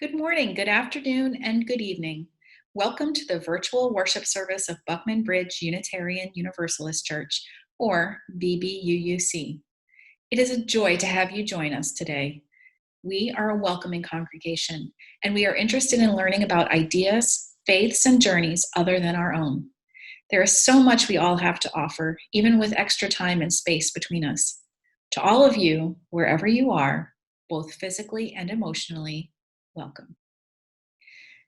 Good morning, good afternoon, and good evening. Welcome to the virtual worship service of Buckman Bridge Unitarian Universalist Church, or BBUUC. It is a joy to have you join us today. We are a welcoming congregation, and we are interested in learning about ideas, faiths, and journeys other than our own. There is so much we all have to offer, even with extra time and space between us. To all of you, wherever you are, both physically and emotionally, welcome.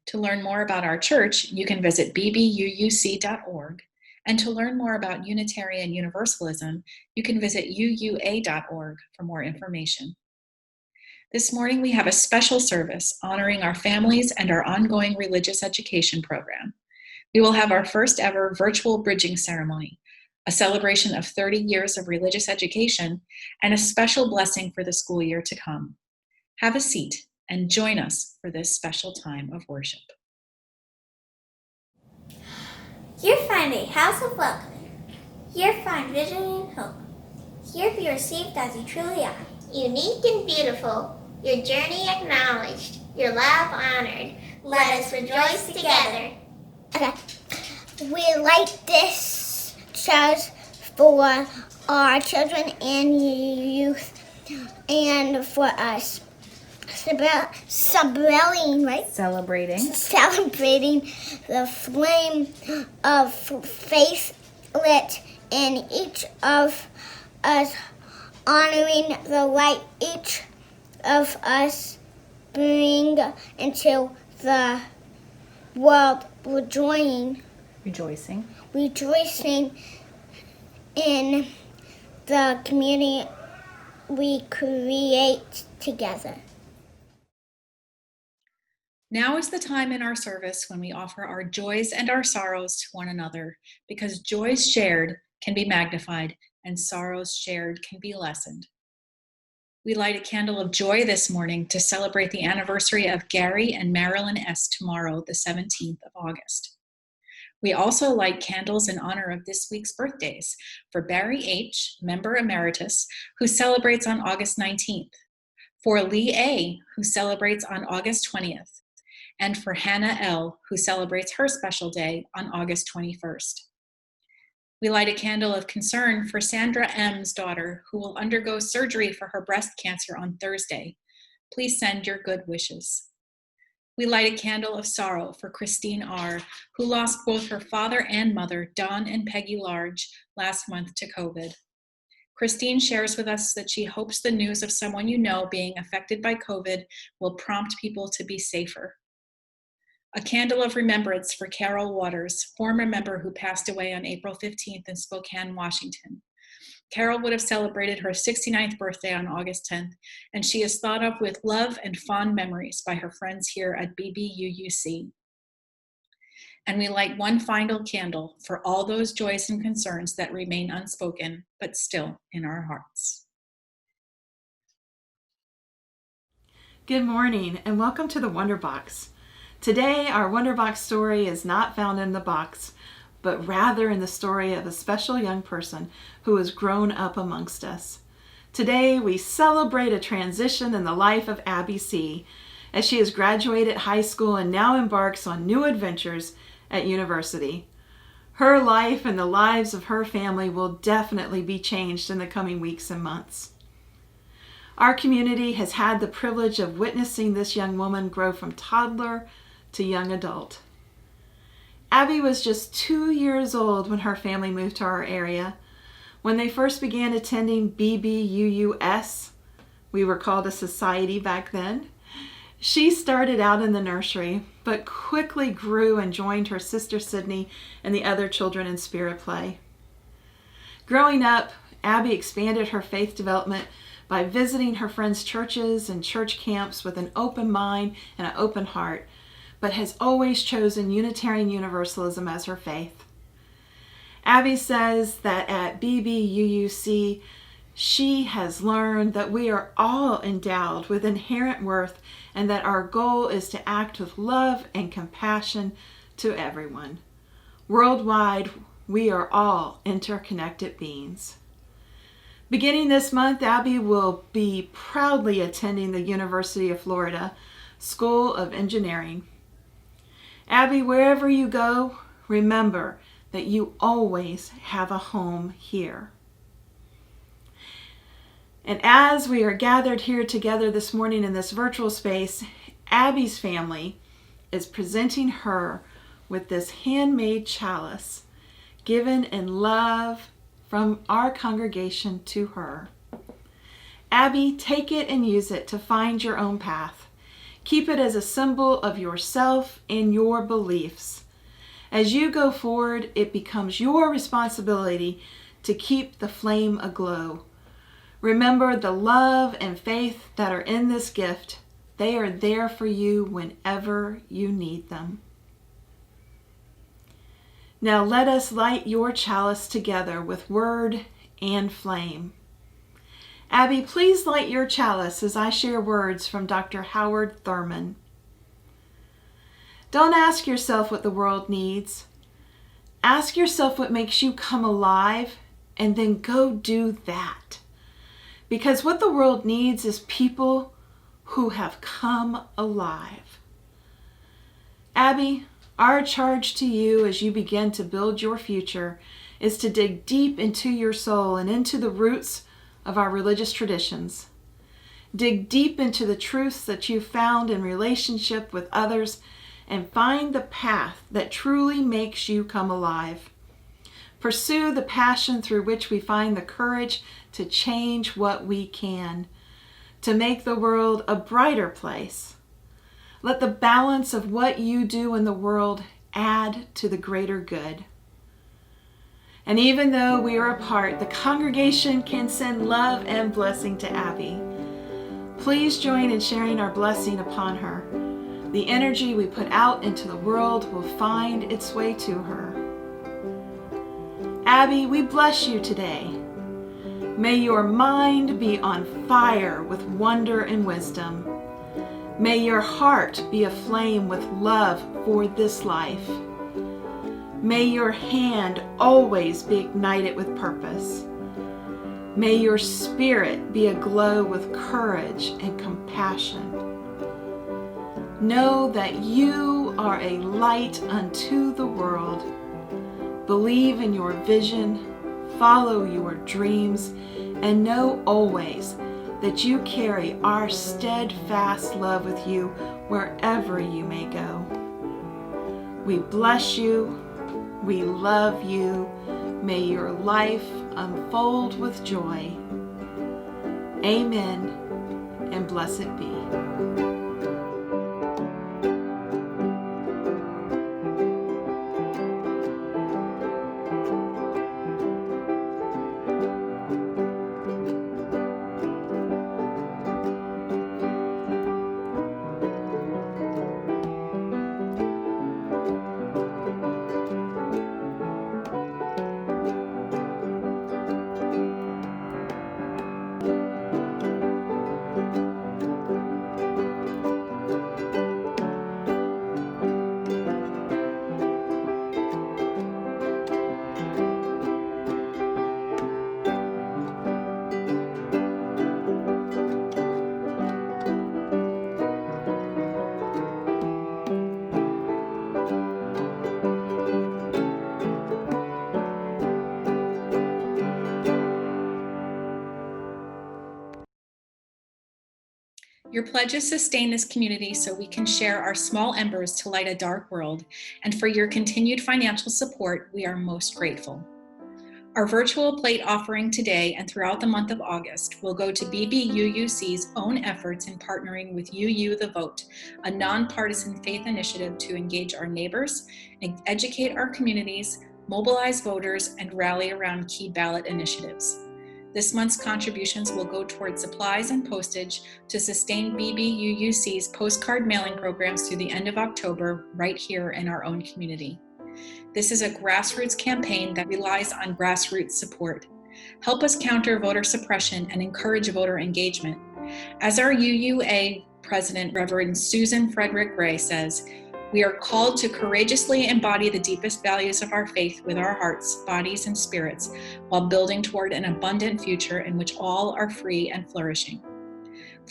To learn more about our church, you can visit bbuuc.org. And to learn more about Unitarian Universalism, you can visit uua.org for more information. This morning, we have a special service honoring our families and our ongoing religious education program. We will have our first ever virtual bridging ceremony, a celebration of 30 years of religious education, and a special blessing for the school year to come. Have a seat and join us for this special time of worship. Here find a house of welcoming. Here find vision and hope. Here be received as you truly are. Unique and beautiful, your journey acknowledged, your love honored. Let us rejoice together. Okay. We like this church for our children and youth and for us. Celebrating the flame of faith lit in each of us, honoring the light each of us bring into the world, rejoicing in the community we create together. Now is the time in our service when we offer our joys and our sorrows to one another, because joys shared can be magnified and sorrows shared can be lessened. We light a candle of joy this morning to celebrate the anniversary of Gary and Marilyn S. tomorrow, the 17th of August. We also light candles in honor of this week's birthdays for Barry H., member emeritus, who celebrates on August 19th, for Lee A., who celebrates on August 20th, and for Hannah L., who celebrates her special day on August 21st. We light a candle of concern for Sandra M.'s daughter, who will undergo surgery for her breast cancer on Thursday. Please send your good wishes. We light a candle of sorrow for Christine R., who lost both her father and mother, Don and Peggy Large, last month to COVID. Christine shares with us that she hopes the news of someone you know being affected by COVID will prompt people to be safer. A candle of remembrance for Carol Waters, former member who passed away on April 15th in Spokane, Washington. Carol would have celebrated her 69th birthday on August 10th, and she is thought of with love and fond memories by her friends here at BBUUC. And we light one final candle for all those joys and concerns that remain unspoken, but still in our hearts. Good morning, and welcome to the Wonder Box. Today, our Wonder Box story is not found in the box, but rather in the story of a special young person who has grown up amongst us. Today, we celebrate a transition in the life of Abby C., as she has graduated high school and now embarks on new adventures at university. Her life and the lives of her family will definitely be changed in the coming weeks and months. Our community has had the privilege of witnessing this young woman grow from toddler to young adult. Abby was just 2 years old when her family moved to our area. When they first began attending BBUUS, we were called a society back then, she started out in the nursery, but quickly grew and joined her sister Sydney and the other children in spirit play. Growing up, Abby expanded her faith development by visiting her friends' churches and church camps with an open mind and an open heart, but has always chosen Unitarian Universalism as her faith. Abby says that at BBUUC, she has learned that we are all endowed with inherent worth and that our goal is to act with love and compassion to everyone. Worldwide, we are all interconnected beings. Beginning this month, Abby will be proudly attending the University of Florida, School of Engineering. Abby, wherever you go, remember that you always have a home here. And as we are gathered here together this morning in this virtual space, Abby's family is presenting her with this handmade chalice given in love from our congregation to her. Abby, take it and use it to find your own path. Keep it as a symbol of yourself and your beliefs. As you go forward, it becomes your responsibility to keep the flame aglow. Remember the love and faith that are in this gift. They are there for you whenever you need them. Now let us light your chalice together with word and flame. Abby, please light your chalice as I share words from Dr. Howard Thurman. Don't ask yourself what the world needs. Ask yourself what makes you come alive, and then go do that. Because what the world needs is people who have come alive. Abby, our charge to you as you begin to build your future is to dig deep into your soul and into the roots of our religious traditions. Dig deep into the truths that you found in relationship with others and find the path that truly makes you come alive. Pursue the passion through which we find the courage to change what we can, to make the world a brighter place. Let the balance of what you do in the world add to the greater good. And even though we are apart, the congregation can send love and blessing to Abby. Please join in sharing our blessing upon her. The energy we put out into the world will find its way to her. Abby, we bless you today. May your mind be on fire with wonder and wisdom. May your heart be aflame with love for this life. May your hand always be ignited with purpose. May your spirit be aglow with courage and compassion. Know that you are a light unto the world. Believe in your vision, follow your dreams, and know always that you carry our steadfast love with you wherever you may go. We bless you. We love you. May your life unfold with joy. Amen, and blessed be. Your pledges sustain this community so we can share our small embers to light a dark world, and for your continued financial support, we are most grateful. Our virtual plate offering today and throughout the month of August will go to BBUUC's own efforts in partnering with UU The Vote, a non-partisan faith initiative to engage our neighbors, educate our communities, mobilize voters, and rally around key ballot initiatives. This month's contributions will go towards supplies and postage to sustain BBUUC's postcard mailing programs through the end of October, right here in our own community. This is a grassroots campaign that relies on grassroots support. Help us counter voter suppression and encourage voter engagement. As our UUA president, Reverend Susan Frederick Gray, says, we are called to courageously embody the deepest values of our faith with our hearts, bodies, and spirits, while building toward an abundant future in which all are free and flourishing.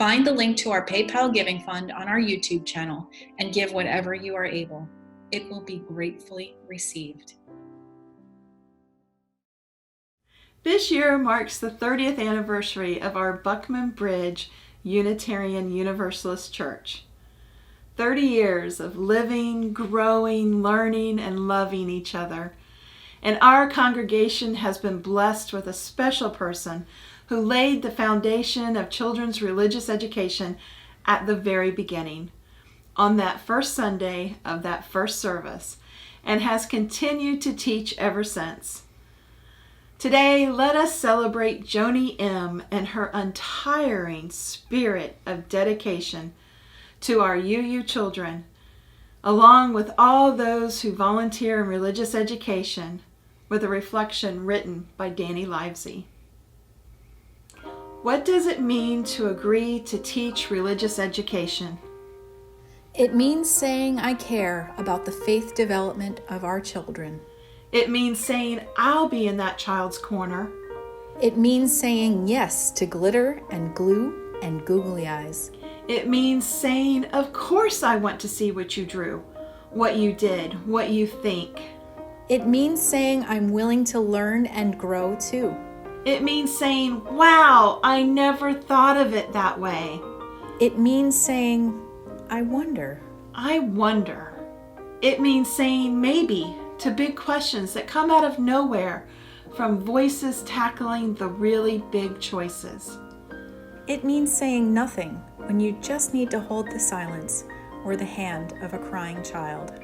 Find the link to our PayPal giving fund on our YouTube channel and give whatever you are able. It will be gratefully received. This year marks the 30th anniversary of our Buckman Bridge Unitarian Universalist Church. 30 years of living, growing, learning, and loving each other. And our congregation has been blessed with a special person who laid the foundation of children's religious education at the very beginning, on that first Sunday of that first service, and has continued to teach ever since. Today, let us celebrate Joni M. and her untiring spirit of dedication to our UU children, along with all those who volunteer in religious education, with a reflection written by Danny Livesey. What does it mean to agree to teach religious education? It means saying I care about the faith development of our children. It means saying I'll be in that child's corner. It means saying yes to glitter and glue and googly eyes. It means saying, of course I want to see what you drew, what you did, what you think. It means saying I'm willing to learn and grow too. It means saying, wow, I never thought of it that way. It means saying I wonder. I wonder. It means saying maybe to big questions that come out of nowhere from voices tackling the really big choices. It means saying nothing when you just need to hold the silence or the hand of a crying child.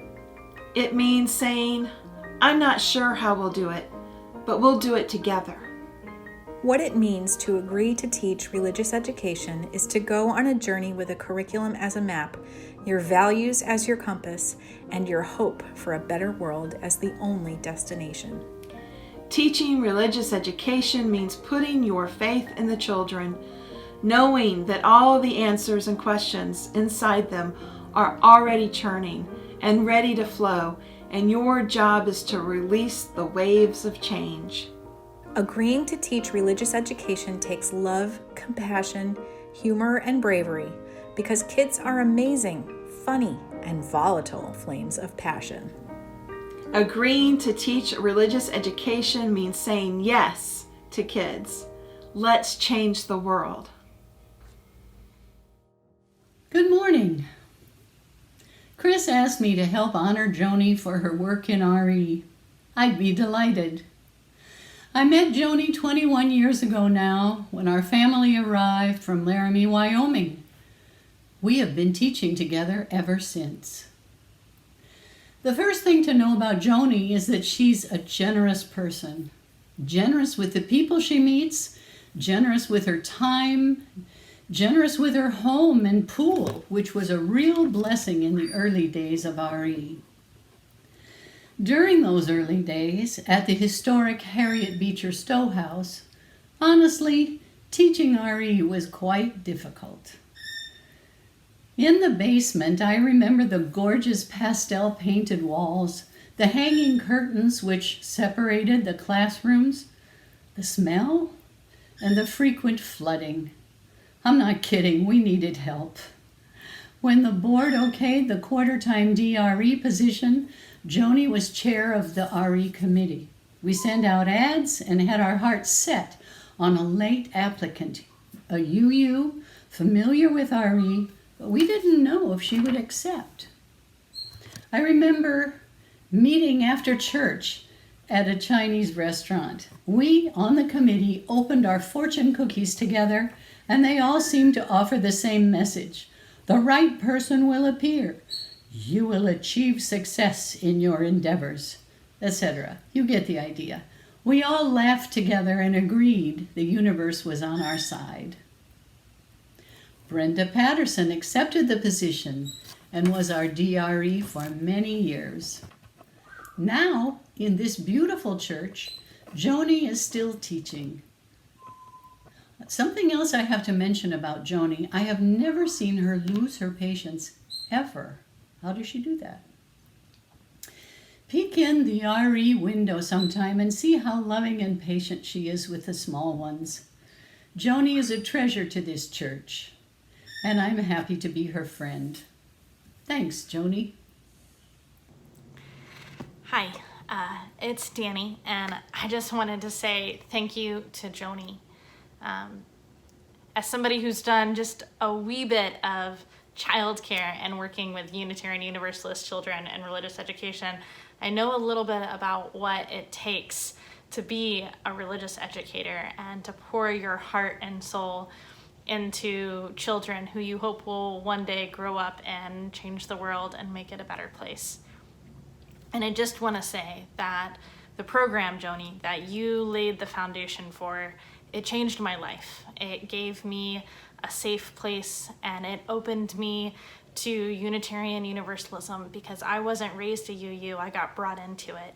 It means saying, I'm not sure how we'll do it, but we'll do it together. What it means to agree to teach religious education is to go on a journey with a curriculum as a map, your values as your compass, and your hope for a better world as the only destination. Teaching religious education means putting your faith in the children, knowing that all the answers and questions inside them are already churning and ready to flow, and your job is to release the waves of change. Agreeing to teach religious education takes love, compassion, humor, and bravery, because kids are amazing, funny, and volatile flames of passion. Agreeing to teach religious education means saying yes to kids. Let's change the world. Good morning. Chris asked me to help honor Joni for her work in RE. I'd be delighted. I met Joni 21 years ago now when our family arrived from Laramie, Wyoming. We have been teaching together ever since. The first thing to know about Joni is that she's a generous person. Generous with the people she meets, generous with her time, generous with her home and pool, which was a real blessing in the early days of RE. During those early days at the historic Harriet Beecher Stowe House, honestly, teaching RE was quite difficult. In the basement, I remember the gorgeous pastel painted walls, the hanging curtains which separated the classrooms, the smell, and the frequent flooding. I'm not kidding, we needed help. When the board okayed the quarter-time DRE position, Joni was chair of the RE committee. We sent out ads and had our hearts set on a late applicant, a UU, familiar with RE, but we didn't know if she would accept. I remember meeting after church at a Chinese restaurant. We, on the committee, opened our fortune cookies together, and they all seemed to offer the same message. The right person will appear. You will achieve success in your endeavors, etc. You get the idea. We all laughed together and agreed the universe was on our side. Brenda Patterson accepted the position and was our DRE for many years. Now, in this beautiful church, Joni is still teaching. Something else I have to mention about Joni, I have never seen her lose her patience, ever. How does she do that? Peek in the RE window sometime and see how loving and patient she is with the small ones. Joni is a treasure to this church. and I'm happy to be her friend. Thanks, Joni. Hi, it's Danny, and I just wanted to say thank you to Joni. As somebody who's done just a wee bit of childcare and working with Unitarian Universalist children and religious education, I know a little bit about what it takes to be a religious educator and to pour your heart and soul into children who you hope will one day grow up and change the world and make it a better place. And I just want to say that the program, Joni, that you laid the foundation for, it changed my life. It gave me a safe place, and it opened me to Unitarian Universalism because I wasn't raised a UU, I got brought into it.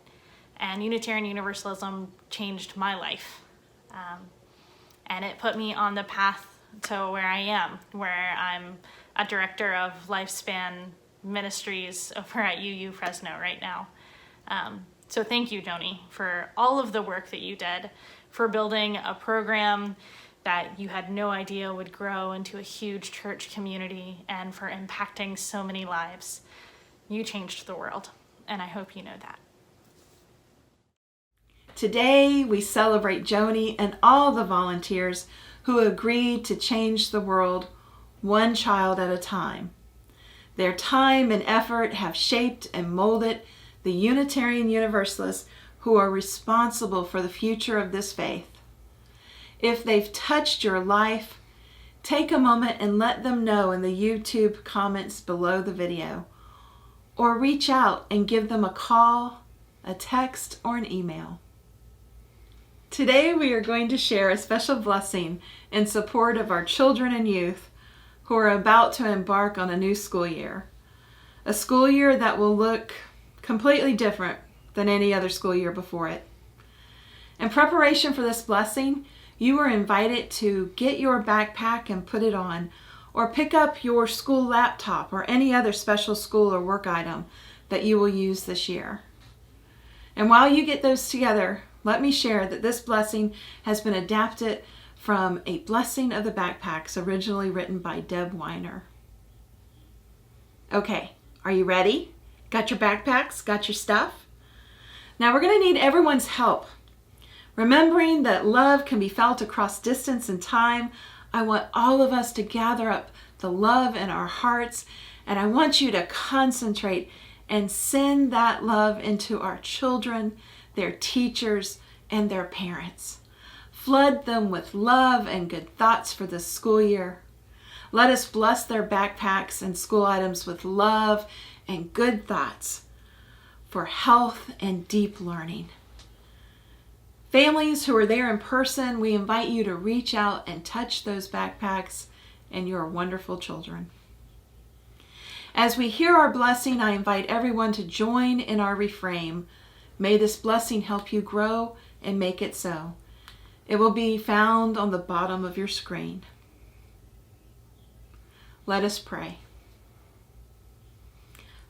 And Unitarian Universalism changed my life. And it put me on the path to where I am, where I'm a director of Lifespan Ministries over at UU Fresno right now. So thank you, Joni, for all of the work that you did, for building a program that you had no idea would grow into a huge church community, and for impacting so many lives. You changed the world, and I hope you know that. Today, we celebrate Joni and all the volunteers who agreed to change the world one child at a time. Their time and effort have shaped and molded the Unitarian Universalists who are responsible for the future of this faith. If they've touched your life, take a moment and let them know in the YouTube comments below the video, or reach out and give them a call, a text, or an email. Today we are going to share a special blessing in support of our children and youth who are about to embark on a new school year. A school year that will look completely different than any other school year before it. In preparation for this blessing, you are invited to get your backpack and put it on, or pick up your school laptop or any other special school or work item that you will use this year. And while you get those together, let me share that this blessing has been adapted from A Blessing of the Backpacks, originally written by Deb Weiner. Okay, are you ready? Got your backpacks? Got your stuff? Now we're going to need everyone's help. Remembering that love can be felt across distance and time, I want all of us to gather up the love in our hearts, and I want you to concentrate and send that love into our children, their teachers, and their parents. Flood them with love and good thoughts for this school year. Let us bless their backpacks and school items with love and good thoughts for health and deep learning. Families who are there in person, we invite you to reach out and touch those backpacks and your wonderful children. As we hear our blessing, I invite everyone to join in our refrain. May this blessing help you grow and make it so. It will be found on the bottom of your screen. Let us pray.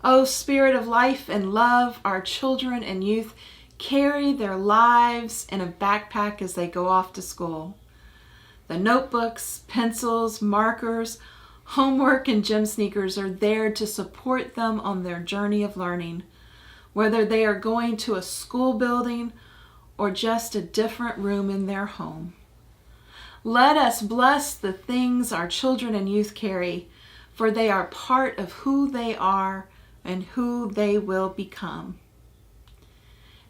O Spirit of life and love, our children and youth carry their lives in a backpack as they go off to school. The notebooks, pencils, markers, homework, and gym sneakers are there to support them on their journey of learning, whether they are going to a school building or just a different room in their home. Let us bless the things our children and youth carry, for they are part of who they are and who they will become.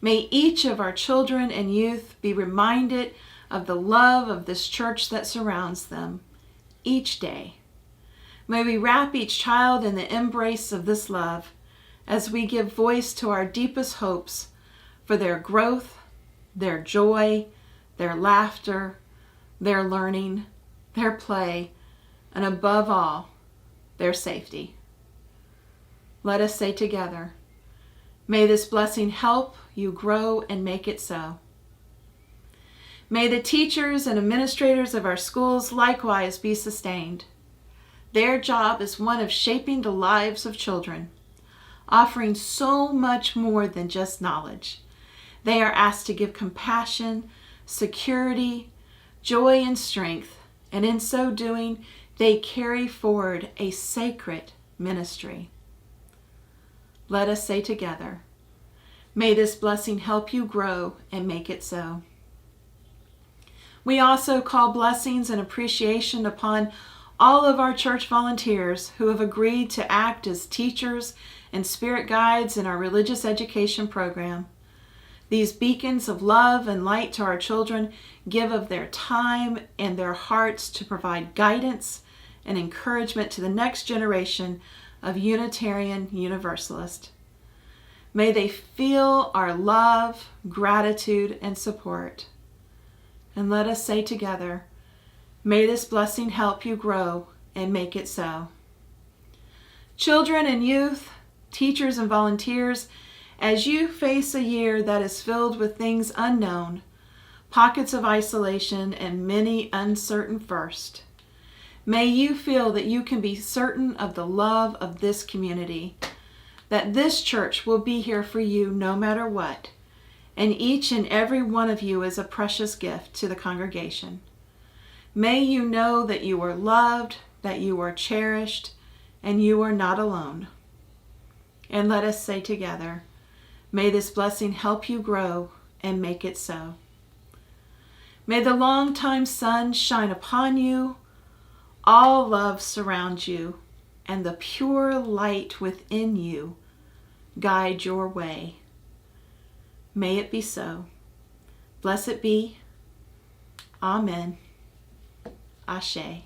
May each of our children and youth be reminded of the love of this church that surrounds them each day. May we wrap each child in the embrace of this love as we give voice to our deepest hopes for their growth, their joy, their laughter, their learning, their play, and above all, their safety. Let us say together, may this blessing help you grow and make it so. May the teachers and administrators of our schools likewise be sustained. Their job is one of shaping the lives of children, offering so much more than just knowledge. They are asked to give compassion, security, joy, and strength, and in so doing, They carry forward a sacred ministry. Let us say together, may this blessing help you grow and make it so. We also call blessings and appreciation upon all of our church volunteers who have agreed to act as teachers and spirit guides in our religious education program. These beacons of love and light to our children give of their time and their hearts to provide guidance and encouragement to the next generation of Unitarian Universalists. May they feel our love, gratitude, and support. And let us say together, may this blessing help you grow and make it so. Children and youth, teachers and volunteers, as you face a year that is filled with things unknown, pockets of isolation, and many uncertain firsts, may you feel that you can be certain of the love of this community, that this church will be here for you no matter what, and each and every one of you is a precious gift to the congregation. May you know that you are loved, that you are cherished, and you are not alone. And let us say together, may this blessing help you grow and make it so. May the longtime sun shine upon you, all love surround you, and the pure light within you guide your way. May it be so. Blessed be. Amen. Ashe.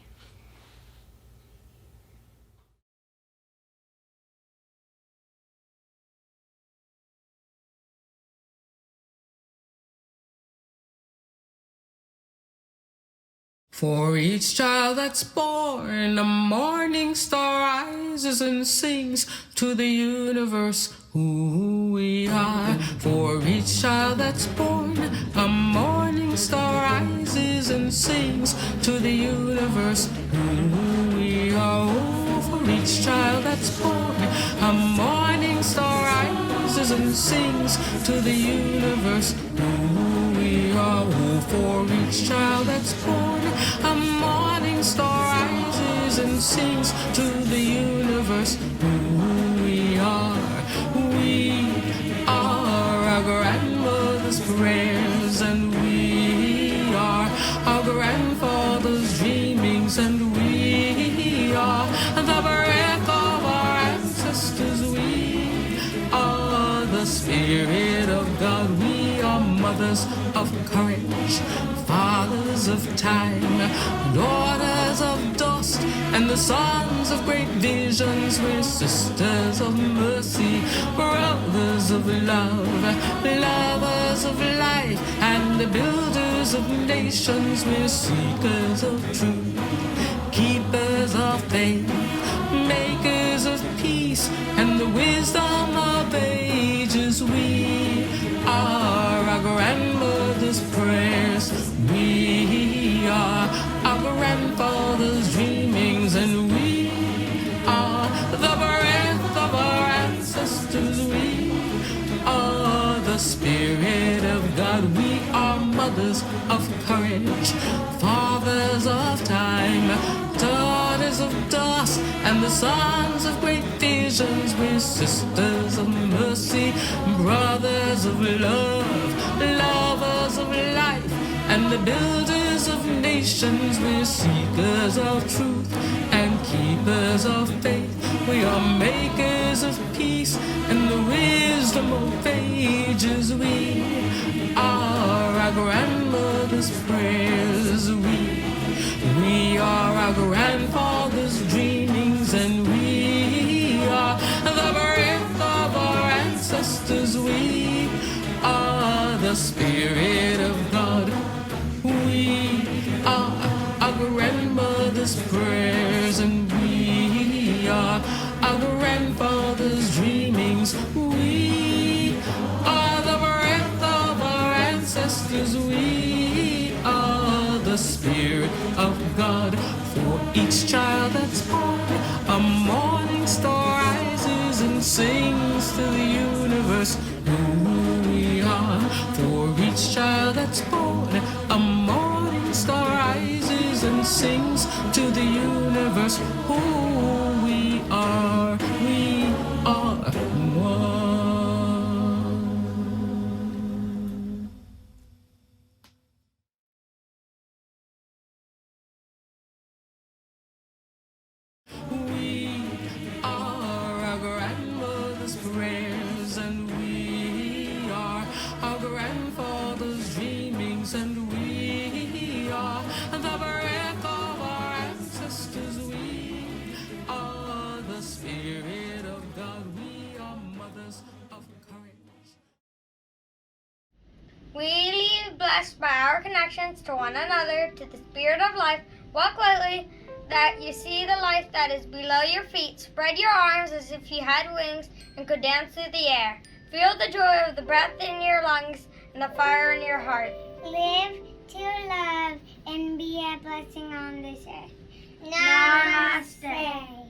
For each child that's born, a morning star rises and sings to the universe who we are. For each child that's born, a morning star rises and sings to the universe who we are. Oh, for each child that's born, a morning star rises and sings to the universe who we are. Oh, for each child that's born, a morning star rises and sings to the universe who we are. We are our grandmother's prayers, and we are our grandfather's dreamings, and we are the breath of our ancestors. We are the Spirit of God. We are mothers of courage, fathers of time, daughters of dust, and the sons of great visions. We're sisters of mercy, brothers of love, lovers of life, and the builders of nations. We're seekers of truth, keepers of faith, makers of peace, and the wisdom of ages. We are our grandmother's prayers. We are our grandfather's dreamings, and we are the breath of our ancestors. We are the Spirit of God. We are mothers of courage, fathers of time, daughters of dust, and the sons of great visions. We're sisters of mercy, brothers of love, lovers of life, and the builders of nations. We're seekers of truth and keepers of faith. We are makers of peace and the wisdom of ages. We are our grandmother's prayers. We are our grandfather's dreamings, and we are the breath of our ancestors. We are the Spirit of God. We are our grandmother's prayers, and we are our grandfather's dreamings. We are the breath of our ancestors. We are the Spirit of God. For each child that's born, a morning star rises and sings to the universe who we are. For each child that's born, a morning star rises and sings to the universe We leave blessed by our connections to one another, to the Spirit of life. Walk lightly, that you see the life that is below your feet. Spread your arms as if you had wings and could dance through the air. Feel the joy of the breath in your lungs and the fire in your heart. Live to love and be a blessing on this earth. Namaste.